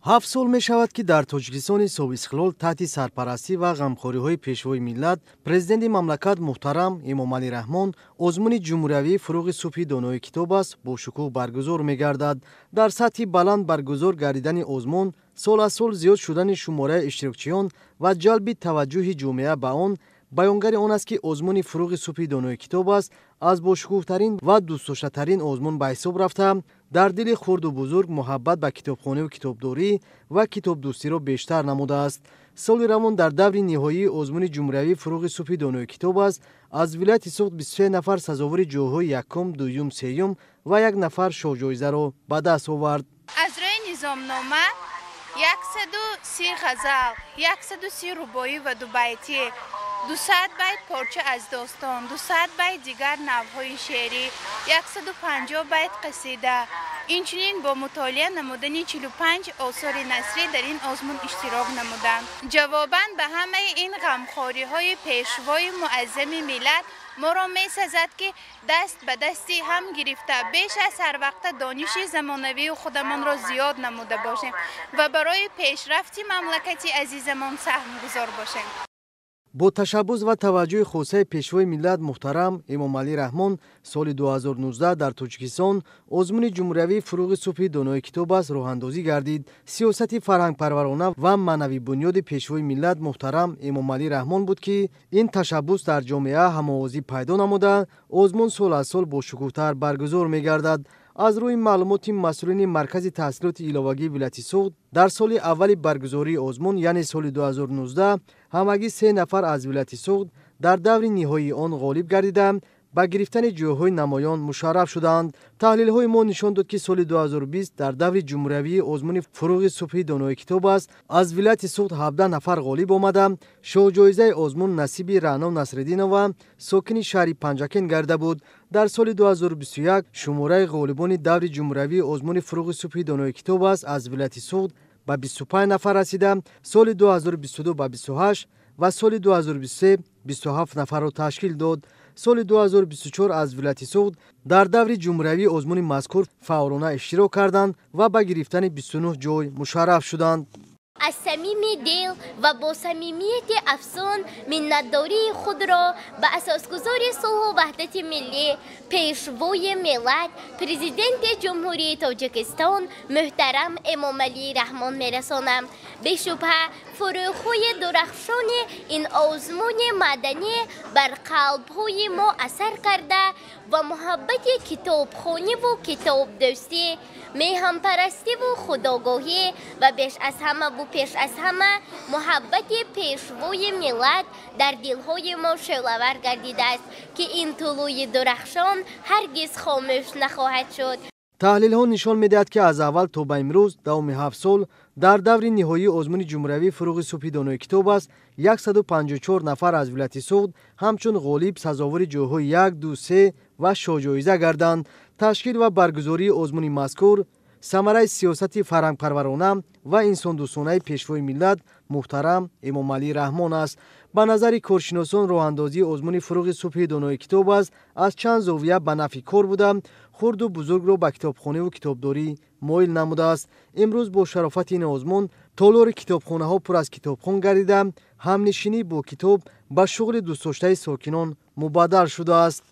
7 سال می شود که در تاجیکستان صوب استقلال تحت سرپرستی و غمخوری‌های پیشوای ملت پرزیدنت مملکت محترم امامعلی رحمان آزمون جمهوری فروغ صبحی دانای کتاب است با شکوه برگزار می گردد. در سطح بلند برگزار گردیدن آزمون سال از سال زیاد شدن شماره اشتراکچیان و جلب توجه جامعه به آن بیانگر آن است که آزمون فروغ صبحی دانای کتاب است از باشکوه‌ترین و دوست‌داشته‌ترین آزمون به حساب رفته در دل خرد و بزرگ محبت به کتابخانه و کتابداری و کتاب دوستی را بیشتر نموده است. سال روان در دور نهایی آزمون جمهوری فروغ صبحی دانای کتاب است. از ولایت سوخت 23 نفر سزاوار جایهای یکم، دوم، سوم و یک نفر شاهجایزه را به دست آورد. از روی نظامنامه 130 غزل، 130 رباعی و 2 بیتی، 200 بیت پارچه از داستان، 200 بیت دیگر نوهای شعری، 150 بیت قصیده، اینچنین با مطالعه نمودن 45 آثار نثری در این آزمون اشتراک نمودند. جواباً به همه این غمخوری‌های پیشوای معظم ملت ما را می سزد که دست به دستی هم گرفته بیش از هر وقت دانش زمانوی خودمان را زیاد نموده باشیم و برای پیشرفت مملکت عزیزمان سهم گذار باشیم. با تشبث و توجه خاصه پیشوای ملت محترم امامعلی رحمان سال 2019 در تاجیکستان آزمون جمهوری فروغ صبحی دانای کتاب است راه اندازی گردید. سیاست فرهنگ پرورانه و معنوی بنیاد پیشوای ملت محترم امامعلی رحمان بود که این تشبث در جامعه هماوازی پیدا نموده آزمون سال از سال با شکوه‌تر برگزار می‌گردد. از روی معلومات مسئولین مرکز تحصیلات علاوگی ولایت سوخت در سال اول برگزاری آزمون یعنی سال 2019 همگی 3 نفر از ولایت سوخت در دور نهایی آن غالب گردیدند با گرفتن جایهای نمایان مشرف شدند. تحلیل‌های ما نشان داد که سال 2020 در دور جمهوری آزمون فروغ صبحی دانای کتاب است از ولایت سوخت 17 نفر غالب آمدند. شاهجایزه آزمون نصیب رعنا نصرالدینова ساکن شهر پنجکن گرده بود. در سال 2021 شماره غالبان دور جمهوری آزمون فروغ صبحی دانای کتاب است از ولایت سوخت به 25 نفر رسیده. سال 2022 به 28 و سال 2023 27 نفر را تشکیل داد. سال 2024 از ولایت سوخت در دور جمهوری آزمون مذکور فعالانه اشتراک کردند و به گرفتن 29 جای مشرف شدند. از صمیم دل و با صمیمیت افزون منتداری خود را به اساسگذار صلح و وحدت ملی پیشوای ملت پرزیدنت جمهوری تاجیکستان محترم امامعلی رحمان میرسانم. به شبهه فروغ‌های درخشان این آزمون مدنی بر قلب‌های ما اثر کرده و محبت کتابخوانی و کتاب دوستی، میهم پرستی و خودآگاهی و پیش از همه محبت پیشوای ملت در دلهای ما شعله‌ور گردیده است که این طلوع درخشان هرگز خاموش نخواهد شد. تحلیل ها نشان میدهد که از اول تا به امروز دوام 7 سال در دور نهایی آزمون جمهوری فروغ صبحی دانای کتاب است 154 نفر از ولایت سوخت همچون غالب سزاوار جایهای 1 2 3 و شاهجایزه گردند. تشکیل و برگزاری آزمون مذکور ثمره سیاست فرهنگ پرورانه و انسان دوستانه پیشوای ملت محترم امامعلی رحمان است. به نظر کارشناسان راه اندازی آزمون فروغ صبحی دانای کتاب است از چند زاویه به نفع کار بوده خرد و بزرگ را به کتابخانه و کتابداری مایل نموده است. امروز با شرافت این آزمون تالار کتابخانه ها پر از کتابخوان گردیده همنشینی با کتاب به شغل دوست داشته ساکنان مبادر شده است.